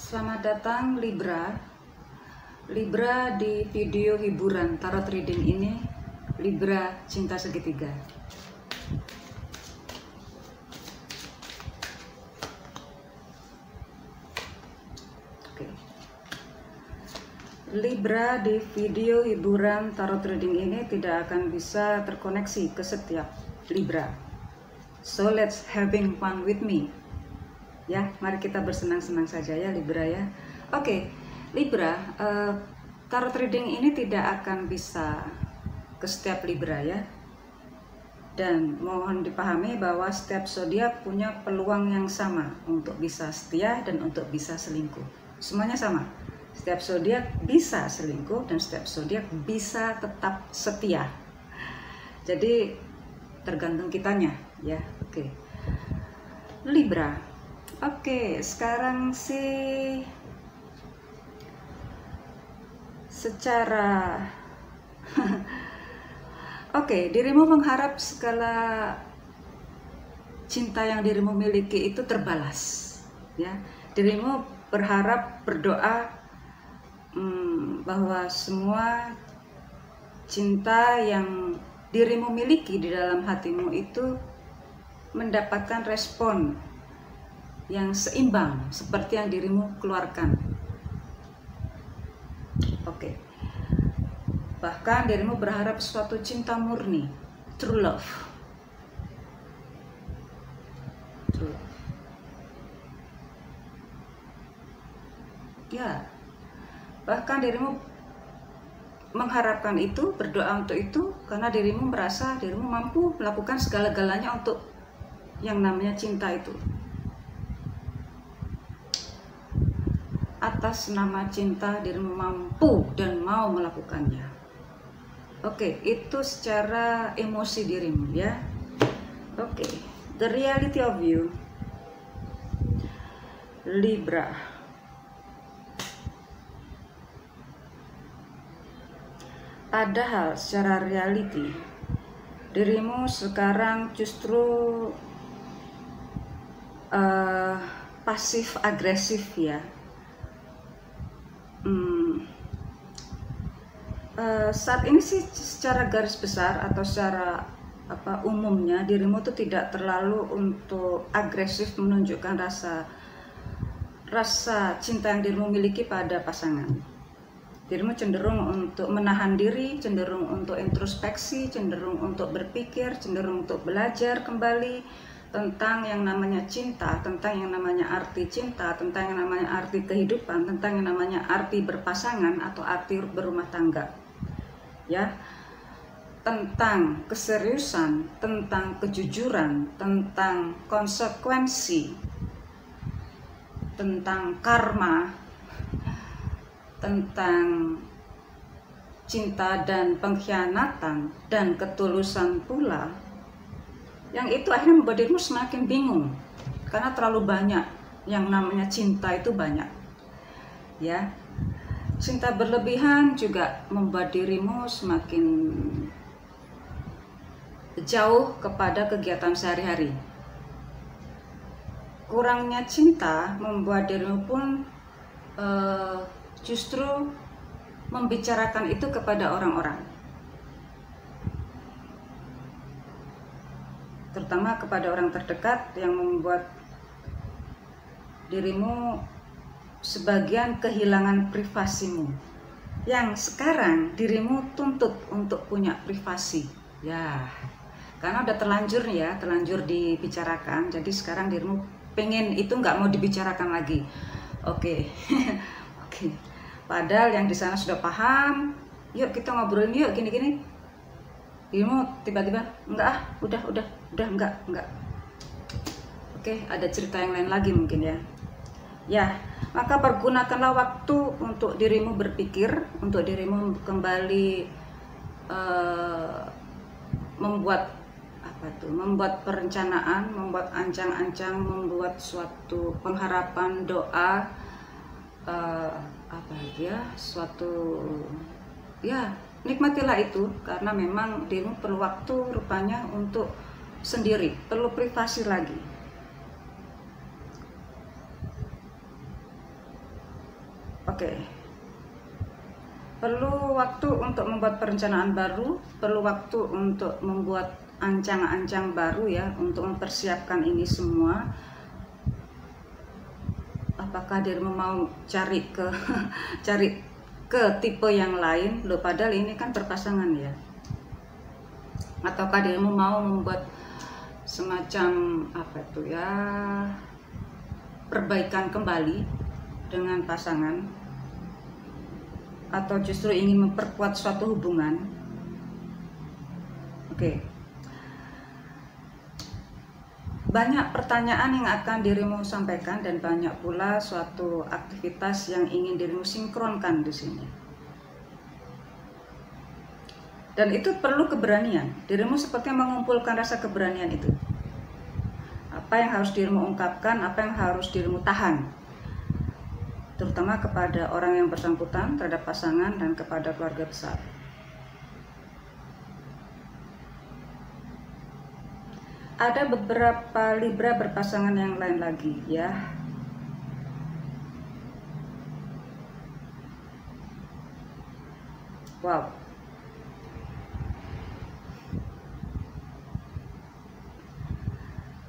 Selamat datang Libra. Libra di video hiburan tarot reading ini, Libra cinta segitiga. Oke. Libra di video hiburan tarot reading ini tidak akan bisa terkoneksi ke setiap Libra. So let's having fun with me. Ya, mari kita bersenang-senang saja ya Libra ya. Oke, Libra, tarot reading ini tidak akan bisa ke setiap Libra ya. Dan mohon dipahami bahwa setiap zodiak punya peluang yang sama untuk bisa setia dan untuk bisa selingkuh. Semuanya sama. Setiap zodiak bisa selingkuh dan setiap zodiak bisa tetap setia. Jadi tergantung kitanya ya. Oke. Libra. Oke, sekarang sih secara Oke, dirimu mengharap segala cinta yang dirimu miliki itu terbalas ya. Dirimu berharap, berdoa bahwa semua cinta yang dirimu miliki di dalam hatimu itu mendapatkan respon yang seimbang seperti yang dirimu keluarkan. Oke. Bahkan dirimu berharap suatu cinta murni, true love. True love. Ya. Bahkan dirimu mengharapkan itu, berdoa untuk itu karena dirimu merasa dirimu mampu melakukan segala-galanya untuk yang namanya cinta itu. Atas nama cinta dirimu mampu dan mau melakukannya. Oke, itu secara emosi dirimu ya. Oke, the reality of you Libra. Padahal secara reality dirimu sekarang justru pasif agresif ya. Saat ini sih secara garis besar atau secara umumnya dirimu tuh tidak terlalu untuk agresif menunjukkan rasa cinta yang dirimu miliki pada pasangan. Dirimu cenderung untuk menahan diri, cenderung untuk introspeksi, cenderung untuk berpikir, cenderung untuk belajar kembali tentang yang namanya cinta, tentang yang namanya arti cinta, tentang yang namanya arti kehidupan, tentang yang namanya arti berpasangan atau arti berumah tangga. Ya. Tentang keseriusan, tentang kejujuran, tentang konsekuensi, tentang karma, tentang cinta dan pengkhianatan dan ketulusan pula. Yang itu akhirnya membuat dirimu semakin bingung karena terlalu banyak yang namanya cinta itu banyak ya. Cinta berlebihan juga membuat dirimu semakin jauh kepada kegiatan sehari-hari. Kurangnya cinta membuat dirimu pun justru membicarakan itu kepada orang-orang, terutama kepada orang terdekat, yang membuat dirimu sebagian kehilangan privasimu yang sekarang dirimu tuntut untuk punya privasi ya, karena udah terlanjur ya, terlanjur dibicarakan. Jadi sekarang dirimu pengen itu nggak mau dibicarakan lagi. Oke. Oke. Padahal yang di sana sudah paham, yuk kita ngobrolin yuk gini-gini. Dirimu tiba-tiba enggak udah enggak. Oke, ada cerita yang lain lagi mungkin ya. Ya, maka pergunakanlah waktu untuk dirimu berpikir, untuk dirimu kembali membuat perencanaan, membuat ancang-ancang, membuat suatu pengharapan, doa, nikmatilah itu karena memang dirimu perlu waktu rupanya untuk sendiri, perlu privasi lagi. Oke. Perlu waktu untuk membuat perencanaan baru, perlu waktu untuk membuat ancang-ancang baru ya, untuk mempersiapkan ini semua. Apakah dirimu mau cari ke cari ke tipe yang lain? Loh, padahal ini kan berpasangan ya. Ataukah dirimu mau membuat semacam apa itu ya, perbaikan kembali dengan pasangan, atau justru ingin memperkuat suatu hubungan? Oke. Banyak pertanyaan yang akan dirimu sampaikan dan banyak pula suatu aktivitas yang ingin dirimu sinkronkan di sini. Dan itu perlu keberanian. Dirimu sepertinya mengumpulkan rasa keberanian itu. Apa yang harus dirimu ungkapkan, apa yang harus dirimu tahan. Terutama kepada orang yang bersangkutan, terhadap pasangan, dan kepada keluarga besar. Ada beberapa Libra berpasangan yang lain lagi ya. Wow.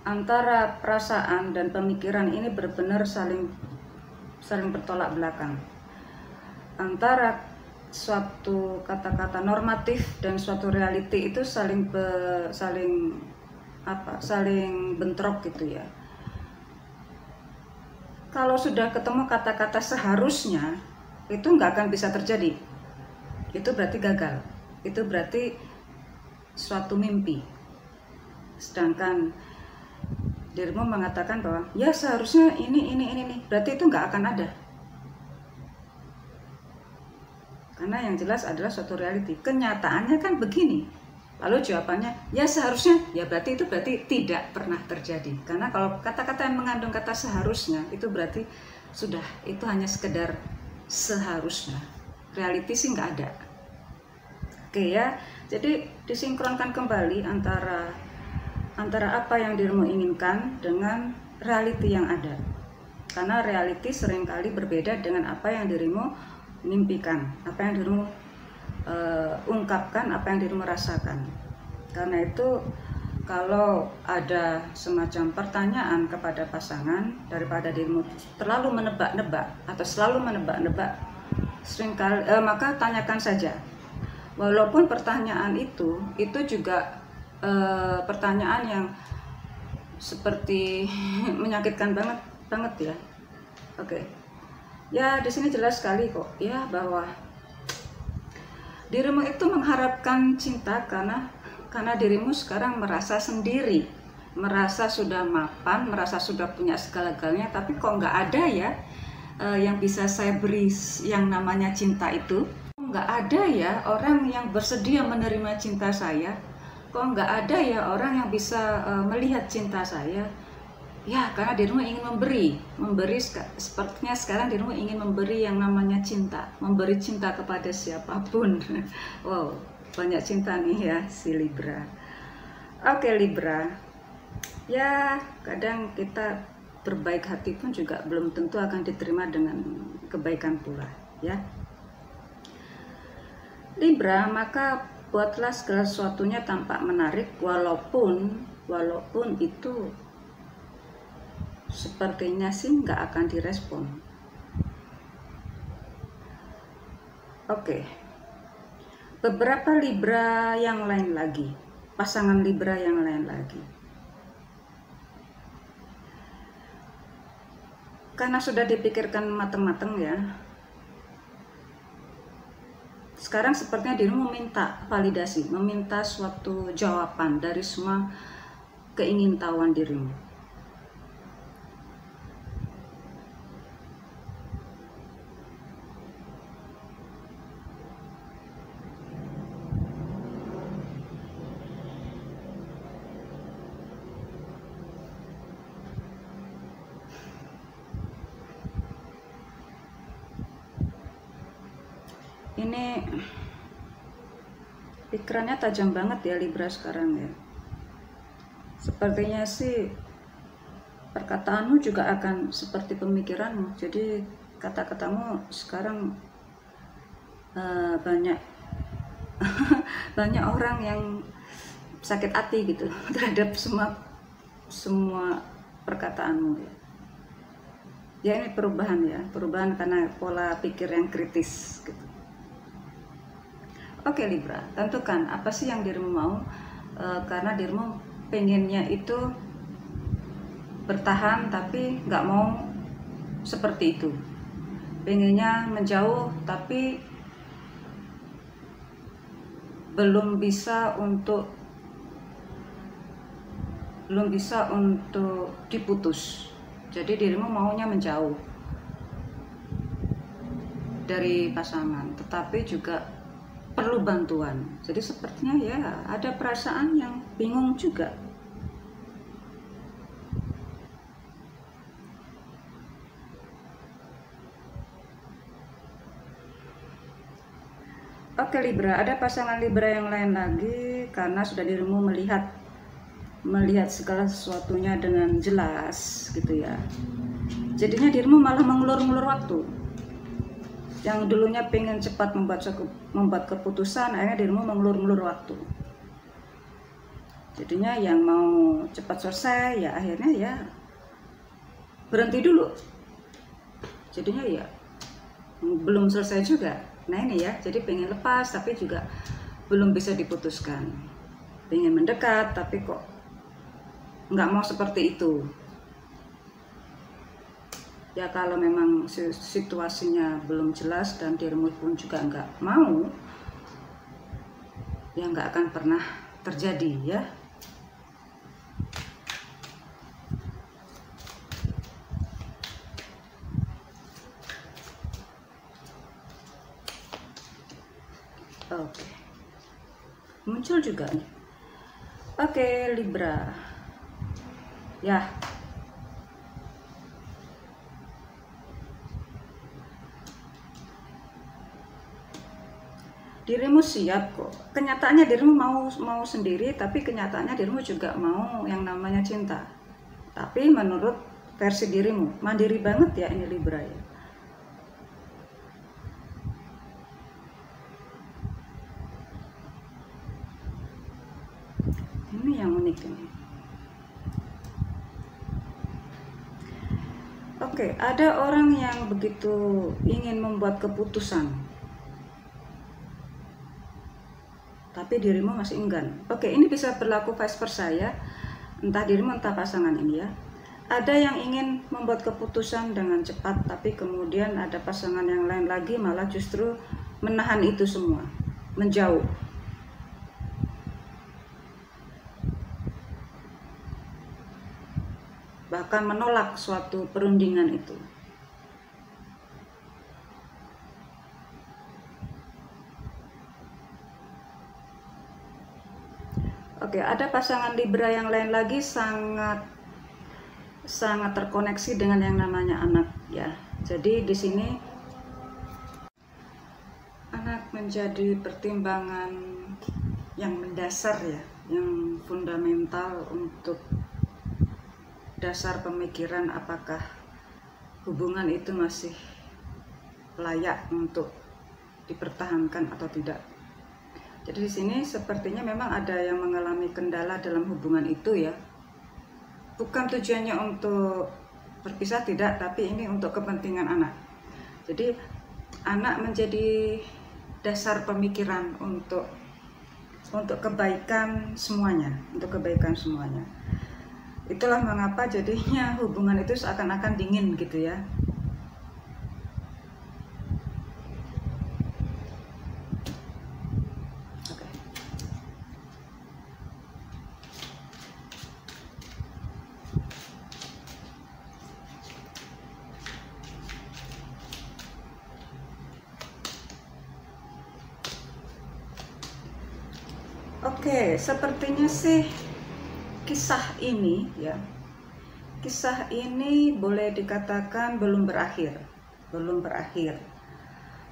Antara perasaan dan pemikiran ini benar-benar saling bertolak belakang. Antara suatu kata-kata normatif dan suatu reality itu saling bentrok gitu ya. Kalau sudah ketemu kata-kata seharusnya, itu nggak akan bisa terjadi. Itu berarti gagal. Itu berarti suatu mimpi. Sedangkan dirimu mengatakan bahwa ya seharusnya ini, berarti itu nggak akan ada. Karena yang jelas adalah suatu reality. Kenyataannya kan begini. Lalu jawabannya ya seharusnya, ya berarti itu tidak pernah terjadi. Karena kalau kata-kata yang mengandung kata seharusnya, itu berarti sudah, itu hanya sekedar seharusnya. Reality sih nggak ada. Oke ya, jadi disinkronkan kembali antara apa yang dirimu inginkan dengan reality yang ada. Karena reality seringkali berbeda dengan apa yang dirimu mimpikan, apa yang dirimu ungkapkan, apa yang dirimu rasakan. Karena itu kalau ada semacam pertanyaan kepada pasangan, daripada dirimu terlalu menebak-nebak atau selalu menebak-nebak, maka tanyakan saja. Walaupun pertanyaan itu juga pertanyaan yang seperti menyakitkan banget ya. Oke. Ya, di sini jelas sekali kok ya bahwa dirimu itu mengharapkan cinta karena dirimu sekarang merasa sendiri, merasa sudah mapan, merasa sudah punya segala-galanya, tapi kok nggak ada ya yang bisa saya beri yang namanya cinta itu. Nggak ada ya orang yang bersedia menerima cinta saya. Kok nggak ada ya orang yang bisa melihat cinta saya? Ya, karena dirimu ingin memberi sepertinya sekarang dirimu ingin memberi yang namanya cinta, memberi cinta kepada siapapun. Wow, banyak cinta nih ya si Libra. Oke Libra, ya kadang kita berbaik hati pun juga belum tentu akan diterima dengan kebaikan pula ya. Libra, maka buatlah segala sesuatunya tampak menarik walaupun itu sepertinya sih nggak akan direspon. Oke. Beberapa Libra yang lain lagi, pasangan Libra yang lain lagi. Karena sudah dipikirkan matang-matang ya. Sekarang sepertinya dirimu meminta validasi, meminta suatu jawaban dari semua keingintahuan dirimu. Ini pikirannya tajam banget ya Libra sekarang ya. Sepertinya sih perkataanmu juga akan seperti pemikiranmu. Jadi kata-katamu sekarang banyak banyak orang yang sakit hati gitu terhadap semua perkataanmu ya. Ya ini perubahan ya, perubahan karena pola pikir yang kritis gitu. Oke Libra, tentukan apa sih yang dirimu mau, karena dirimu pengennya itu bertahan tapi nggak mau seperti itu. Pengennya menjauh tapi belum bisa untuk diputus. Jadi dirimu maunya menjauh dari pasangan, tetapi juga perlu bantuan. Jadi sepertinya ya ada perasaan yang bingung juga. Oke Libra, ada pasangan Libra yang lain lagi karena sudah dirimu melihat segala sesuatunya dengan jelas gitu ya. Jadinya dirimu malah mengulur-ngulur waktu. Yang dulunya pengen cepat membuat keputusan, akhirnya dirimu mengulur-ngulur waktu. Jadinya yang mau cepat selesai ya akhirnya ya berhenti dulu. Jadinya ya belum selesai juga. Nah ini ya, jadi pengen lepas tapi juga belum bisa diputuskan. Pengen mendekat tapi kok nggak mau seperti itu. Ya kalau memang situasinya belum jelas dan dirimu pun juga nggak mau, ya nggak akan pernah terjadi ya. Oke, muncul juga nih. Oke Libra, ya dirimu siap kok. Kenyataannya dirimu mau sendiri, tapi kenyataannya dirimu juga mau yang namanya cinta. Tapi menurut versi dirimu mandiri banget ya ini Libra ya. Ini yang unik ini. Oke, ada orang yang begitu ingin membuat keputusan, tapi dirimu masih enggan. Oke, ini bisa berlaku vice versa ya. Entah dirimu entah pasangan ini ya. Ada yang ingin membuat keputusan dengan cepat, tapi kemudian ada pasangan yang lain lagi malah justru menahan itu semua, menjauh. Bahkan menolak suatu perundingan itu. Oke, ada pasangan Libra yang lain lagi sangat terkoneksi dengan yang namanya anak ya. Jadi di sini anak menjadi pertimbangan yang mendasar ya, yang fundamental untuk dasar pemikiran apakah hubungan itu masih layak untuk dipertahankan atau tidak. Jadi di sini sepertinya memang ada yang mengalami kendala dalam hubungan itu ya. Bukan tujuannya untuk berpisah tidak, tapi ini untuk kepentingan anak. Jadi anak menjadi dasar pemikiran untuk kebaikan semuanya, Itulah mengapa jadinya hubungan itu seakan-akan dingin gitu ya. Oke. Oke, sepertinya sih kisah ini boleh dikatakan belum berakhir.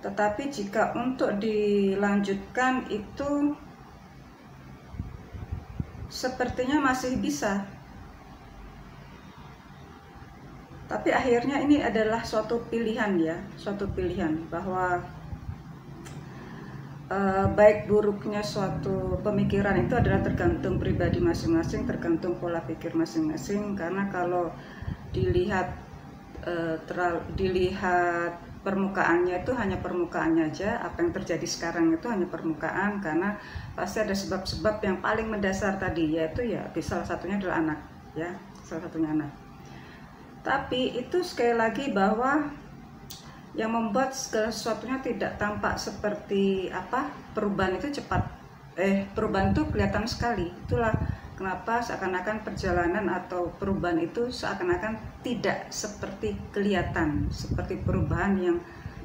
Tetapi jika untuk dilanjutkan itu sepertinya masih bisa. Tapi akhirnya ini adalah suatu pilihan ya, suatu pilihan bahwa baik buruknya suatu pemikiran itu adalah tergantung pribadi masing-masing, tergantung pola pikir masing-masing. Karena kalau dilihat permukaannya itu hanya permukaannya aja, apa yang terjadi sekarang itu hanya permukaan, karena pasti ada sebab-sebab yang paling mendasar tadi, yaitu ya salah satunya adalah anak ya, salah satunya anak. Tapi itu sekali lagi bahwa yang membuat segala sesuatunya tidak tampak seperti apa, perubahan itu cepat, perubahan itu kelihatan sekali. Itulah kenapa seakan-akan perjalanan atau perubahan itu seakan-akan tidak seperti kelihatan, seperti perubahan yang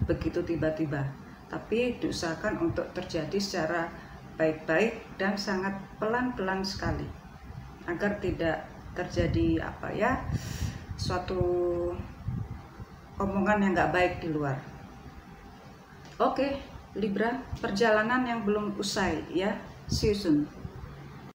begitu tiba-tiba. Tapi diusahakan untuk terjadi secara baik-baik dan sangat pelan-pelan sekali, agar tidak terjadi apa ya, suatu omongan yang nggak baik di luar. Oke, Libra, perjalanan yang belum usai ya. See you soon.